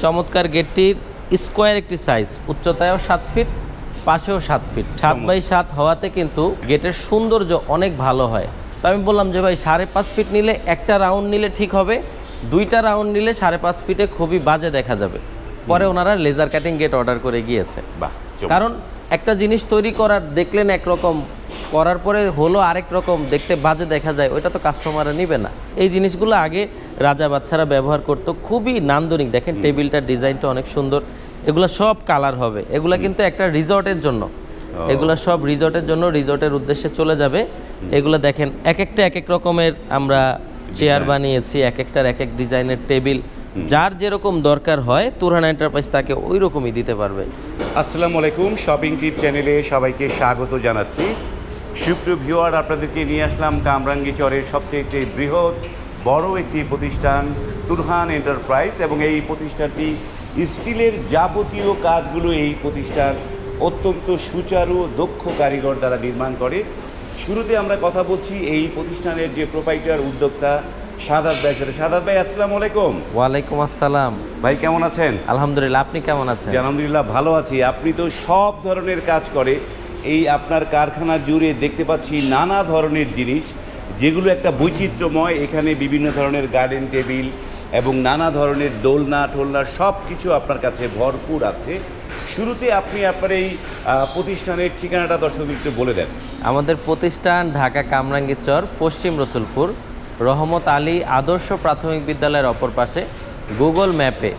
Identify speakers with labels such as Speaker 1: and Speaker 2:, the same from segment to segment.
Speaker 1: চমৎকার গেটটির স্কোয়ার একটি সাইজ, উচ্চতায়ও 7 ফিট, পাশেও 7 ফিট, 7x7 হওয়াতে কিন্তু গেটের সৌন্দর্য অনেক ভালো হয়। তো আমি বললাম যে ভাই 5.5 ফিট নিলে একটা রাউন্ড নিলে ঠিক হবে, 2টা রাউন্ড নিলে 5.5 ফিটে খুবই বাজে দেখা যাবে। পরে ওনারা লেজার কাটিং গেট অর্ডার করে গিয়েছে। কারণ একটা জিনিস তৈরি করার দেখলেন একরকম, করার পরে হলো আরেক রকম, দেখতে বাজে দেখা যায়, ওইটা তো কাস্টমাররা নিবে না। এই জিনিসগুলো আগে রাজা বাচ্চারা ব্যবহার করতো, খুবই নান্দনিক। দেখেন টেবিলটার ডিজাইনটা অনেক সুন্দর, এগুলো সব কালার হবে। এগুলা কিন্তু একটা রিসর্টের জন্য, এগুলো সব রিসর্টের জন্য, রিসর্টের উদ্দেশ্যে চলে যাবে। এগুলো দেখেন এক একটা এক এক রকমের আমরা চেয়ার বানিয়েছি, এক একটার এক এক ডিজাইনের টেবিল, যার যেরকম দরকার হয় তুরহান এন্টারপ্রাইজ তাকে ওই রকমই দিতে পারবে।
Speaker 2: আসসালামু আলাইকুম, শপিং টিপ চ্যানেলে সবাইকে স্বাগত জানাচ্ছি। সুপ্রিয় ভিউয়ার, আপনাদেরকে নিয়ে আসলাম কামরাঙ্গীচরের সবচেয়ে বৃহৎ বড় একটি প্রতিষ্ঠান তুরহান এন্টারপ্রাইজ, এবং এই প্রতিষ্ঠানটি স্টিলের যাবতীয় কাজগুলো এই প্রতিষ্ঠান অত্যন্ত সুচারু দক্ষ কারিগর দ্বারা নির্মাণ করে। শুরুতে আমরা কথা বলছি এই প্রতিষ্ঠানের যে প্রোপাইটার উদ্যোক্তা সাদাত ভাইয়ের সাথে। সাদাত ভাই, আসসালামু আলাইকুম।
Speaker 1: ওয়ালাইকুম আসসালাম।
Speaker 2: ভাই কেমন আছেন?
Speaker 1: আলহামদুলিল্লাহ, আপনি কেমন আছেন?
Speaker 2: আলহামদুলিল্লাহ ভালো আছি। আপনি তো সব ধরনের কাজ করে এই আপনার কারখানা জুড়ে দেখতে পাচ্ছি নানা ধরনের জিনিস, যেগুলো একটা বৈচিত্র্যময়। এখানে বিভিন্ন ধরনের গার্ডেন টেবিল এবং নানা ধরনের দোলনা টোলনা সব কিছু আপনার কাছে ভরপুর আছে। শুরুতে আপনি আপনার এই প্রতিষ্ঠানের ঠিকানাটা দর্শকদের একটু বলে দেন।
Speaker 1: আমাদের প্রতিষ্ঠান ঢাকা কামরাঙ্গীরচর, পশ্চিম রসুলপুর, রহমত আলী আদর্শ প্রাথমিক বিদ্যালয়ের অপর পাশে। গুগল ম্যাপে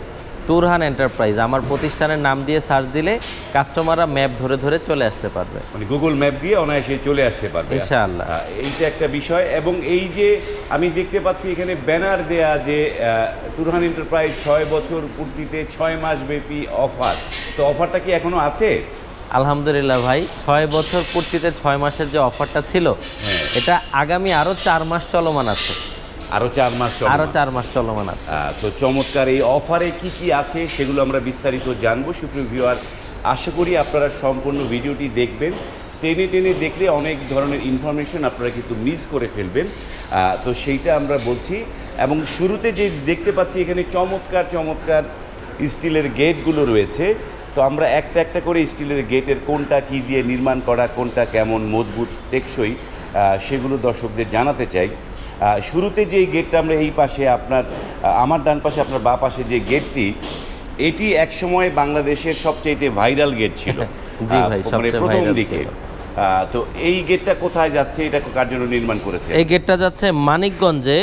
Speaker 1: তুরহান এন্টারপ্রাইজ আমার প্রতিষ্ঠানের নাম দিয়ে সার্চ দিলে কাস্টমাররা ম্যাপ ধরে ধরে চলে আসতে পারবে,
Speaker 2: মানে গুগল ম্যাপ দিয়ে অনায়াসে চলে আসতে পারবে
Speaker 1: ইনশাআল্লাহ।
Speaker 2: এইটা একটা বিষয়। এবং এই যে আমি দেখতে পাচ্ছি এখানে ব্যানার দেয়া যে তুরহান এন্টারপ্রাইজ 6 বছর পূর্তিতে 6 মাস ব্যাপী অফার, তো অফারটা কি এখনো আছে?
Speaker 1: আলহামদুলিল্লাহ ভাই, 6 বছর পূর্তিতে 6 মাসের যে অফারটা ছিল, এটা আগামী আরও 4 মাস চলমান আছে।
Speaker 2: আরও 4 মাস
Speaker 1: আরও 4 মাস চলমান আছে।
Speaker 2: তো চমৎকার এই অফারে কি কি আছে সেগুলো আমরা বিস্তারিত জানবো। সুপ্রিয় ভিউয়ার, আশা করি আপনারা সম্পূর্ণ ভিডিওটি দেখবেন। টেনে টেনে দেখলে অনেক ধরনের ইনফরমেশন আপনারা কিন্তু মিস করে ফেলবেন, তো সেইটা আমরা বলছি। এবং শুরুতে যে দেখতে পাচ্ছি এখানে চমৎকার চমৎকার স্টিলের গেটগুলো রয়েছে, তো আমরা একটা একটা করে স্টিলের গেটের কোনটা কি দিয়ে নির্মাণ করা, কোনটা কেমন মজবুত টেকসই, সেগুলো দর্শকদের জানাতে চাই। শুরুতে যে গেটটা আমরা এই পাশে আপনার আমার ডান পাশে, আপনার বাঁ পাশে যে গেটটি, এটি একসময় বাংলাদেশের সবচেয়ে ভাইরাল গেট ছিল।
Speaker 1: জি ভাই, সবচেয়ে
Speaker 2: প্রথম
Speaker 1: ভাইরাল
Speaker 2: দিকে।
Speaker 1: ছিল।
Speaker 2: তো এই গেটটা কোথায় যাচ্ছে, এটা কার জন্য নির্মাণ করেছে?
Speaker 1: এই গেটটা যাচ্ছে মানিকগঞ্জে,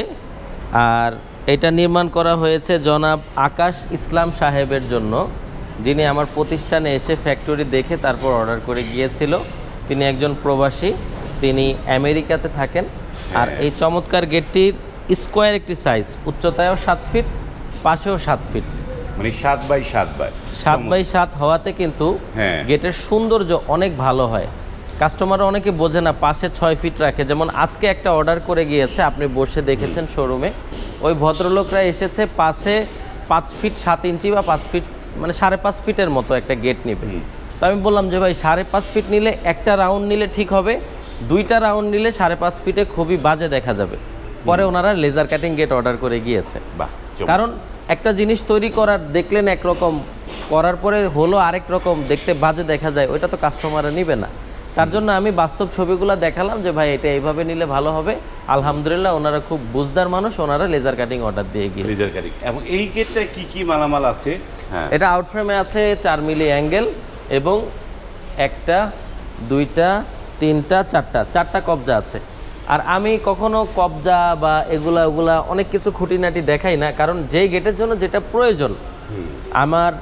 Speaker 1: আর এটা নির্মাণ করা হয়েছে জনাব আকাশ ইসলাম সাহেবের জন্য, যিনি আমার প্রতিষ্ঠানে এসে ফ্যাক্টরি দেখে তারপর অর্ডার করে গিয়েছিল। তিনি একজন প্রবাসী, তিনি আমেরিকাতে থাকেন। আর এই চমৎকার গেটটির স্কোয়ার একটি সাইজ, উচ্চতায়ও 7 ফিট, পাশেও 7 ফিট,
Speaker 2: মানে 7x7
Speaker 1: হওয়াতে কিন্তু গেটের সৌন্দর্য অনেক ভালো হয়। কাস্টমাররা অনেকে বোঝে না, পাশে 6 ফিট রাখে। যেমন আজকে একটা অর্ডার করে গিয়েছে, আপনি বসে দেখেছেন শোরুমে, ওই ভদ্রলোকরা এসেছে পাশে 5 ফিট 7 ইঞ্চি বা 5 ফিট, মানে 5.5 ফিটের মতো একটা গেট নেবে। তো আমি বললাম যে ভাই 5.5 ফিট নিলে একটা রাউন্ড নিলে ঠিক হবে, 2টা রাউন্ড নিলে 5.5 ফিটে খুবই বাজে দেখা যাবে। পরে ওনারা লেজার কাটিং গেট অর্ডার করে গিয়েছে। কারণ একটা জিনিস তৈরি করার দেখলেন একরকম, করার পরে হলো আরেক রকম, দেখতে বাজে দেখা যায়, ওইটা তো কাস্টমাররা নিবে না। তার জন্য আমি বাস্তব ছবিগুলো দেখালাম যে ভাই এটা এইভাবে নিলে ভালো হবে। আলহামদুলিল্লাহ, ওনারা খুব বুঝদার মানুষ, ওনারা লেজার কাটিং অর্ডার দিয়ে গিয়েছে।
Speaker 2: Laser cutting. এবং এই গেটটায় কি কি মালামাল আছে?
Speaker 1: এটা আউটফ্রেমে আছে 4 মিলি অ্যাঙ্গেল, এবং 1টা 2টা 3টা 4টা কবজা আছে। আর আমি কখনো কবজা বা ওগুলা অনেক কিছু খুঁটিনাটি দেখাই না, কারণ যেই গেটের জন্য যেটা প্রয়োজন, আমার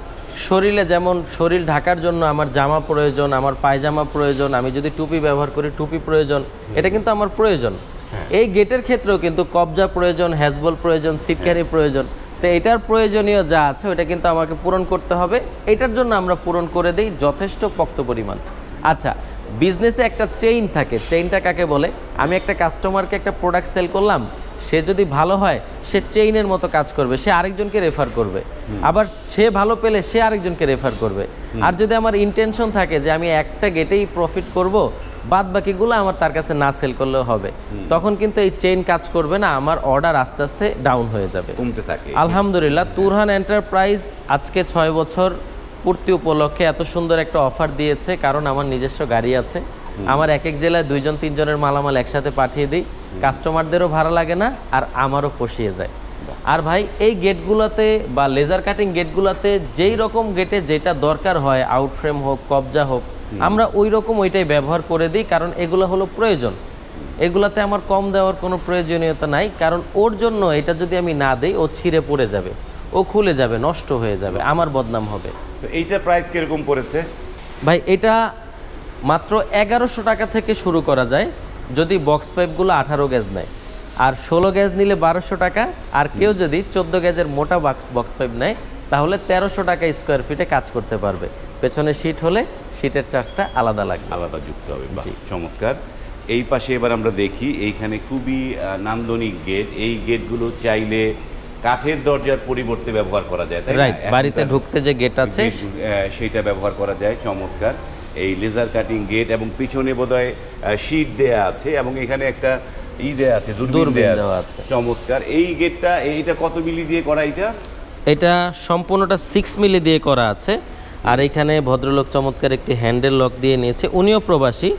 Speaker 1: শরীরে যেমন শরীর ঢাকার জন্য আমার জামা প্রয়োজন, আমার পায়জামা প্রয়োজন, আমি যদি টুপি ব্যবহার করি টুপি প্রয়োজন, এটা কিন্তু আমার প্রয়োজন। এই গেটের ক্ষেত্রেও কিন্তু কবজা প্রয়োজন, হ্যাজবল প্রয়োজন, সিটকারি প্রয়োজন। তো এটার প্রয়োজনীয় যা আছে ওইটা কিন্তু আমাকে পূরণ করতে হবে। এটার জন্য আমরা পূরণ করে দিই যথেষ্ট পক্ত পরিমাণ। আচ্ছা, বিজনেসে একটা চেইন থাকে, চেইনটা কাকে বলে? আমি একটা কাস্টমারকে একটা প্রোডাক্ট সেল করলাম, সে যদি ভালো হয় সে চেইনের মতো কাজ করবে, সে আরেকজনকে রেফার করবে, আবার সে ভালো পেলে সে আরেকজনকে রেফার করবে। আর যদি আমার ইন্টেনশন থাকে যে আমি একটা গেটেই প্রফিট করব, বাদ বাকিগুলো আমার তার কাছে না সেল করলেও হবে। তখন কিন্তু এই চেইন কাজ করবে না, আমার অর্ডার আস্তে আস্তে ডাউন হয়ে যাবে,
Speaker 2: কমতে থাকে।
Speaker 1: আলহামদুলিল্লাহ তুরহান এন্টারপ্রাইজ আজকে 6 বছর পূর্তি উপলক্ষে এত সুন্দর একটা অফার দিয়েছে, কারণ আমার নিজস্ব গাড়ি আছে। আমার এক এক জেলায় 2-3 জনের মালামাল একসাথে পাঠিয়ে দিই, কাস্টমারদেরও ভাড়া লাগে না আর আমারও পুষিয়ে যায়। আর ভাই এই গেটগুলোতে বা লেজার কাটিং গেটগুলোতে যেই রকম গেটে যেটা দরকার হয়, আউট ফ্রেম হোক, কবজা হোক, আমরা ওই রকম ওইটাই ব্যবহার করে দিই, কারণ এগুলো হলো প্রয়োজন। এগুলাতে আমার কম দেওয়ার কোনো প্রয়োজনীয়তা নাই, কারণ ওর জন্য এটা যদি আমি না দিই ও ছিঁড়ে পড়ে যাবে, ও খুলে যাবে, নষ্ট হয়ে যাবে, আমার বদনাম হবে।
Speaker 2: তো এইটার প্রাইস কিরকম পড়েছে
Speaker 1: ভাই এটা মাত্র 1100 টাকা থেকে শুরু করা যায় যদি বক্স পাইপগুলো 18 গেজ নেয়, আর 16 গেজ নিলে 1200 টাকা, আর কেউ যদি 14 গেজের মোটা বক্স পাইপ নেয় তাহলে 1300 টাকা স্কোয়ার ফিটে কাজ করতে পারবে। পেছনে শীট হলে শীটের চার্জটা আলাদা লাগবে,
Speaker 2: আলাদা যুক্ত হবে। বাহ,
Speaker 1: জি।
Speaker 2: চমৎকার। এই পাশে এবার আমরা দেখি, এইখানে খুবই নান্দনিক গেট। এই গেটগুলো চাইলে কাঠের দরজার পরিবর্তে ব্যবহার করা যায়, তাই না?
Speaker 1: রাইট, বাড়িতে
Speaker 2: এখনকার
Speaker 1: ঢুকতে যে গেট আছে
Speaker 2: সেইটা ব্যবহার করা যায়। চমৎকার এই লেজার কাটিং গেট, এবং পিছনে বোধহয় শীট দেয়া আছে, এবং এখানে একটা দেয়া আছে, দূরবীন
Speaker 1: দূরবীন
Speaker 2: দেয়া
Speaker 1: দেওয়া
Speaker 2: আছে।
Speaker 1: আছে।
Speaker 2: চমৎকার। এই গেটটা, এইটা কত মিলি দিয়ে করা এটা?
Speaker 1: এটা সম্পূর্ণটা 6 মিলি দিয়ে করা আছে, আর এখানে ভদ্রলোক চমৎকার একটি হ্যান্ডেল লক দিয়ে নিয়েছে। উনিও প্রবাসী,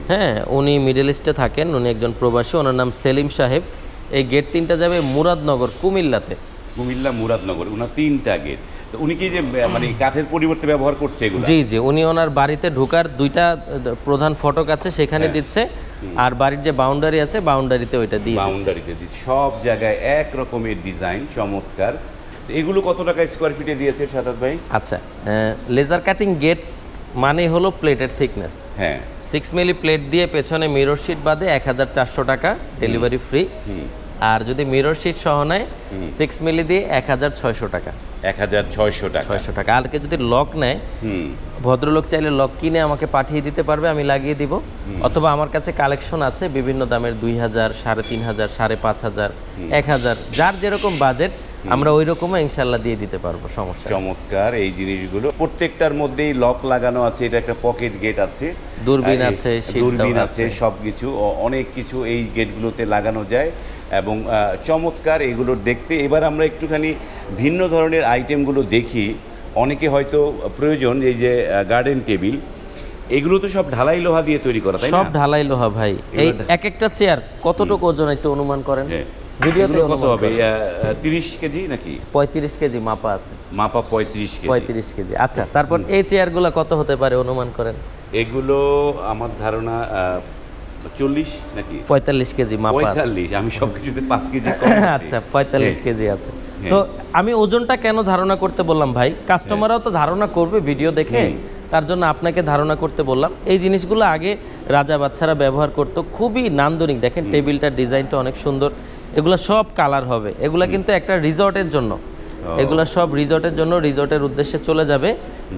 Speaker 1: হ্যাঁ, উনি মিডল ইস্টে থাকেন, উনি একজন প্রবাসী, ওনার নাম সেলিম সাহেব। এই গেট 3টা যাবে মুরাদনগর, কুমিল্লাতে।
Speaker 2: কুমিল্লা মুরাদনগর, ওনার 3টা গেট। তো উনি কি যে মানে কাঠের পরিবর্তে ব্যবহার করছে এগুলো?
Speaker 1: জি জি, উনি ওনার বাড়িতে ঢোকার 2টা প্রধান ফটক আছে সেখানে দিচ্ছে, আর বাড়ির যে বাউন্ডারি আছে বাউন্ডারিতে ওইটা দিয়ে দিচ্ছে।
Speaker 2: বাউন্ডারিতে দিচ্ছে, সব জায়গায় এক রকমের ডিজাইন। চমৎকার। তো এগুলো কত টাকা স্কোয়ার ফিটে দিয়েছে সাদাত ভাই?
Speaker 1: আচ্ছা, লেজার কাটিং গেট মানে হলো প্লেটের থিকনেস।
Speaker 2: হ্যাঁ,
Speaker 1: 6 মিলি প্লেট দিয়ে পেছনে মিরর শিট বাদে 1400 টাকা, ডেলিভারি ফ্রি। আর যদি মিরর শিট সহ নেয় 6 মিলি দিয়ে 1600 টাকা।
Speaker 2: 1600 টাকা।
Speaker 1: 600 টাকা। আর কেউ যদি লক নেয়,
Speaker 2: হুম,
Speaker 1: ভদ্রলোক চাইলে লক কিনে আমাকে পাঠিয়ে দিতে পারবে, আমি লাগিয়ে দিব। অথবা আমার কাছে কালেকশন আছে বিভিন্ন দামের, 2000, 3500, 5500, 1000, যার যেরকম বাজেট আমরা ওই রকমও ইনশাল্লাহ দিয়ে দিতে পারবো, সমস্যা নেই।
Speaker 2: চমৎকার এই জিনিসগুলো। প্রত্যেকটার মধ্যেই লক লাগানো আছে, এটা একটা পকেট গেট আছে,
Speaker 1: দূরবীন
Speaker 2: এই
Speaker 1: আছে, শীট
Speaker 2: দূরবীন
Speaker 1: দেওয়া
Speaker 2: আছে, সবকিছু অনেক কিছু এই গেটগুলোতে লাগানো যায়, এবং চমৎকার এগুলোর দেখতে। এবার আমরা একটুখানি ভিন্ন ধরনের আইটেমগুলো দেখি। অনেকে হয়তো প্রয়োজন, এই যে গার্ডেন টেবিল, এগুলো তো সব ঢালাই লোহা দিয়ে তৈরি করা, তাই না?
Speaker 1: সব ঢালাই লোহা ভাই। এই এক একটা চেয়ার কতটুকু ওজন একটু অনুমান করেন?
Speaker 2: হ্যাঁ।
Speaker 1: ভিডিওতে
Speaker 2: এগুলো কত
Speaker 1: অনুমান
Speaker 2: হবে?
Speaker 1: করেন।
Speaker 2: 30 কেজি নাকি?
Speaker 1: 35 কেজি মাপা আছে।
Speaker 2: মাপা 35 কেজি।
Speaker 1: 35 কেজি। আচ্ছা, তারপর এই চেয়ারগুলো কত হতে পারে অনুমান করেন?
Speaker 2: এগুলো আমার ধারণা 40 নাকি
Speaker 1: 45 কেজি মাপা আছে।
Speaker 2: 45। আমি সবকিছুতে 5 কেজি কম আছে।
Speaker 1: আচ্ছা, 45 কেজি আছে। তো আমি ওজনটা কেন ধারণা করতে বললাম ভাই, কাস্টমাররাও তো ধারণা করবে ভিডিও দেখে, তার জন্য আপনাকে ধারণা করতে বললাম। এই জিনিসগুলো আগে রাজা বাচ্চারা ব্যবহার করতো, খুবই নান্দনিক। দেখেন টেবিলটার ডিজাইনটা অনেক সুন্দর। এগুলো সব কালার হবে, এগুলা কিন্তু একটা রিসর্টের জন্য, এগুলা সব রিসর্টের জন্য, রিসর্টের উদ্দেশ্যে চলে যাবে।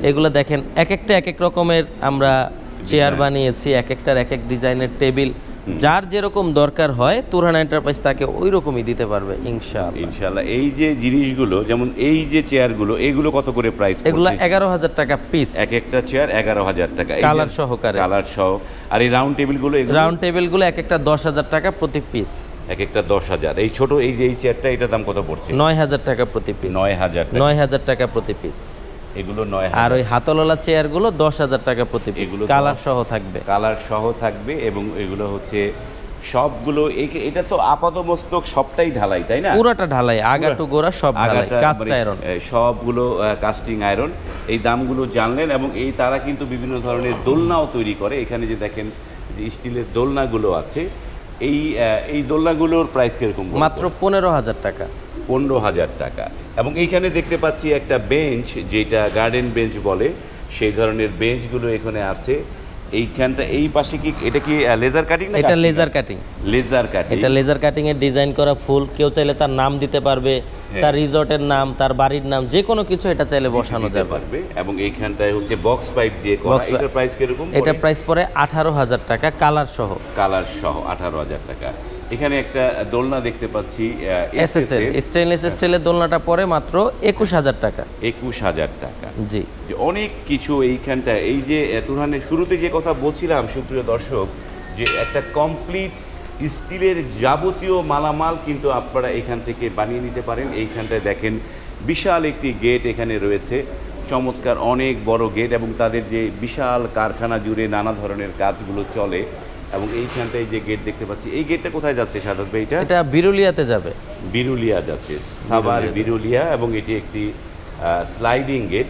Speaker 1: এগুলো দেখেন এক একটা এক এক রকমের আমরা চেয়ার বানিয়েছি, এক একটার এক এক ডিজাইনের টেবিল, যার যেরকম দরকার হয় তুরহান এন্টারপ্রাইজ তাকে ওই রকমই দিতে পারবে ইনশাআল্লাহ।
Speaker 2: ইনশাআল্লাহ। এই যে জিনিসগুলো, যেমন এই যে চেয়ারগুলো, এগুলো কত করে প্রাইস?
Speaker 1: এগুলা 11,000 টাকা পিস,
Speaker 2: এক একটা চেয়ার 11,000 টাকা,
Speaker 1: কালার সহকারে।
Speaker 2: কালার সহ। আর এই রাউন্ড টেবিলগুলো,
Speaker 1: রাউন্ড টেবিলগুলো এক একটা 10,000 টাকা প্রতি পিস,
Speaker 2: এক একটা 10,000। এই ছোট এই যে এই চেয়ারটা, এটার দাম কত পড়ছে?
Speaker 1: 9,000 টাকা প্রতি পিস।
Speaker 2: 9,000 টাকা।
Speaker 1: 9,000 টাকা প্রতি পিস।
Speaker 2: এগুলো 9,000।
Speaker 1: আর ওই হাতলওয়ালা চেয়ারগুলো 10,000 টাকা প্রতি পিস,
Speaker 2: এগুলো
Speaker 1: কালার সহ থাকবে।
Speaker 2: কালার সহ থাকবে, এবং এগুলো হচ্ছে সবগুলো এটা তো আপাতমস্তক সবটাই ঢালাই, তাই না?
Speaker 1: পুরোটা ঢালাই, আগা টু গোড়া সব ঢালাই,
Speaker 2: আগাটা
Speaker 1: কাস্ট
Speaker 2: মানে,
Speaker 1: আয়রন।
Speaker 2: সবগুলো কাস্টিং আয়রন। এই দামগুলো জানলেন, এবং এই তারা কিন্তু বিভিন্ন ধরনের দোলনাও তৈরি করে। এখানে যে দেখেন যে স্টিলের দোলনাগুলো আছে, এই দোলনাগুলোর প্রাইস কিরকম?
Speaker 1: মাত্র 15,000 টাকা।
Speaker 2: 15,000 টাকা। এবং এইখানে দেখতে পাচ্ছি একটা বেঞ্চ, যেটা গার্ডেন বেঞ্চ বলে, সেই ধরনের বেঞ্চগুলো এখানে আছে। এইখানটা এই পাশে কি এটা কি লেজার কাটিং না?
Speaker 1: এটা লেজার কাটিং।
Speaker 2: Laser cutting.
Speaker 1: এটা লেজার কাটিং এর ডিজাইন করা ফুল, কেউ চাইলে তার নাম দিতে পারবে, তার রিসর্টের নাম, তার বাড়ির নাম, যে কোনো কিছু এটা চাইলে বসানো
Speaker 2: দিতে
Speaker 1: যাবে।
Speaker 2: পারবে। এবং এইখানটায় হচ্ছে বক্স পাইপ দিয়ে করা। এটার প্রাইস কিরকম?
Speaker 1: এটা প্রাইস পড়ে 18,000 টাকা, কালার সহ।
Speaker 2: কালার সহ 18,000 টাকা। এখানে একটা দোলনা দেখতে পাচ্ছি
Speaker 1: এসএসএল স্টেনলেস স্টিলের দোলনাটা পড়ে মাত্র 21,000 টাকা।
Speaker 2: 21,000 টাকা।
Speaker 1: জি,
Speaker 2: যে অনেক কিছু এইখানটা, এই যে তুরহানের শুরুতে যে কথা বলছিলাম সুপ্রিয় দর্শক, যে একটা কমপ্লিট স্টিলের যাবতীয় মালামাল কিন্তু আপনারা এখান থেকে বানিয়ে নিতে পারেন। এইখানটায় দেখেন বিশাল একটি গেট এখানে রয়েছে, চমৎকার অনেক বড় গেট, এবং তাদের যে বিশাল কারখানা জুড়ে নানা ধরনের কাজগুলো চলে। এবং এইখানটায় যে গেট দেখতে পাচ্ছি, এই গেটটা কোথায় যাচ্ছে সাদাত ভাই?
Speaker 1: এটা বিরুলিয়াতে যাবে।
Speaker 2: বিরুলিয়া যাচ্ছে, সাভার বিরুলিয়া, এবং এটি একটি স্লাইডিং গেট।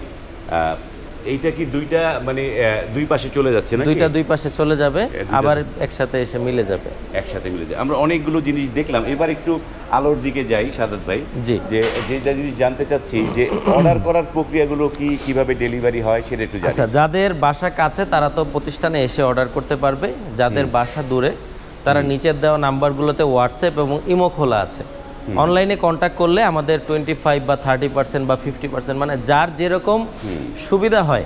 Speaker 2: এইটা কি দুইটা মানে দুই পাশে চলে যাচ্ছে না?
Speaker 1: দুই পাশে চলে যাবে,
Speaker 2: দুইটা
Speaker 1: আবার একসাথে এসে মিলে যাবে।
Speaker 2: একসাথে মিলে যায়। আমরা অনেকগুলো জিনিস দেখলাম, এবার একটু আলোর দিকে যাই সাদাত ভাই।
Speaker 1: জি।
Speaker 2: যে যেটা জিনিস জানতে চাচ্ছি, যে অর্ডার করার প্রক্রিয়াগুলো কি, কিভাবে ডেলিভারি হয় সেটা একটু জানি।
Speaker 1: আচ্ছা, যাদের বাসা কাছে তারা তো প্রতিষ্ঠানে এসে অর্ডার করতে পারবে, যাদের বাসা দূরে তারা নিচের দেওয়া নাম্বারগুলোতে হোয়াটসঅ্যাপ এবং ইমো খোলা আছে। অনলাইনে কন্ট্যাক্ট করলে আমাদের 25 বা 30% বা 50%, মানে যার যেরকম সুবিধা হয়,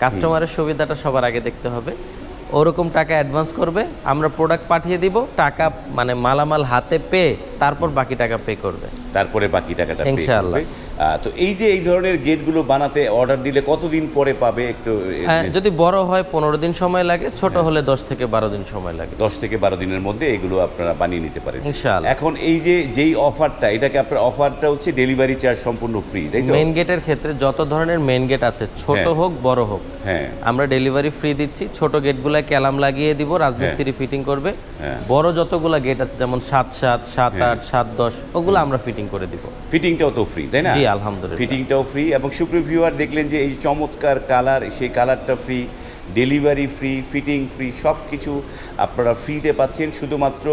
Speaker 1: কাস্টমারের সুবিধাটা সবার আগে দেখতে হবে। ওরকম টাকা অ্যাডভান্স করবে, আমরা প্রোডাক্ট পাঠিয়ে দিব, টাকা মানে মালামাল হাতে পেয়ে তারপর বাকি টাকা পে করবে।
Speaker 2: তারপরে বাকি টাকাটা pay
Speaker 1: ইনশাআল্লাহ।
Speaker 2: করবে। তো এই যে এই ধরনের গেটগুলো বানাতে অর্ডার দিলে কতদিন পরে পাবে একটু?
Speaker 1: যদি বড় হয় 15 দিন সময় লাগে, ছোট হলে 10 থেকে 12 দিন সময় লাগে।
Speaker 2: 10 থেকে 12 দিনের মধ্যে এগুলো আপনারা বানিয়ে নিতে পারেন
Speaker 1: ইনশাআল্লাহ।
Speaker 2: এখন এই যে যেই অফারটা, এটাকে আপনার অফারটা হচ্ছে ডেলিভারি চার্জ সম্পূর্ণ ফ্রি, তাই তো?
Speaker 1: মেইন গেটের ক্ষেত্রে যত ধরনের মেইন গেট আছে, ছোট
Speaker 2: হ্যাঁ।
Speaker 1: হোক বড় হোক,
Speaker 2: হ্যাঁ,
Speaker 1: আমরা ডেলিভারি ফ্রি দিচ্ছি। ছোট গেটগুলা ক্যালাম লাগিয়ে দিব, রাজমিস্ত্রি ফিটিং করবে।
Speaker 2: হ্যাঁ।
Speaker 1: বড় যতগুলা গেট আছে, যেমন 7-7, 7-8, 7-10, ওগুলো আমরা ফিটিং করে দিব।
Speaker 2: ফিটিংটাও তো ফ্রি, তাই না?
Speaker 1: জি, আলহামদুলিল্লাহ।
Speaker 2: ফিটিংটাও ফ্রি, এবং সুপ্রিয় ভিউয়ার দেখলেন যে এই চমৎকার কালার, সেই কালারটা free, delivery free, fitting free, সব কিছু আপনারা ফ্রিতে পাচ্ছেন। শুধুমাত্র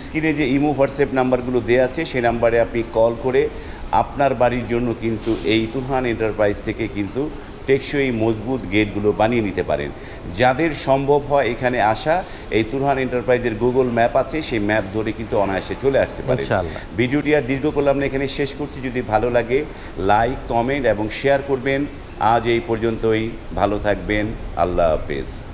Speaker 2: স্ক্রিনে যে ইমো হোয়াটসঅ্যাপ নাম্বারগুলো দেওয়া আছে, সেই নাম্বারে আপনি কল করে আপনার বাড়ির জন্য কিন্তু এই তুরহান এন্টারপ্রাইজ থেকে কিন্তু টেকসই মজবুত গেটগুলো বানিয়ে নিতে পারেন। যাদের সম্ভব হয় এখানে আসা, এই তুরহান এন্টারপ্রাইজের গুগল ম্যাপ আছে, সেই ম্যাপ ধরে কিন্তু অনায়াসে চলে আসতে পারে।
Speaker 1: ইনশাআল্লাহ।
Speaker 2: ভিডিওটি আর দীর্ঘ করলাম না, এখানে শেষ করছি। যদি ভালো লাগে লাইক, কমেন্ট এবং শেয়ার করবেন। আজ এই পর্যন্তই, ভালো থাকবেন, আল্লাহ হাফেজ।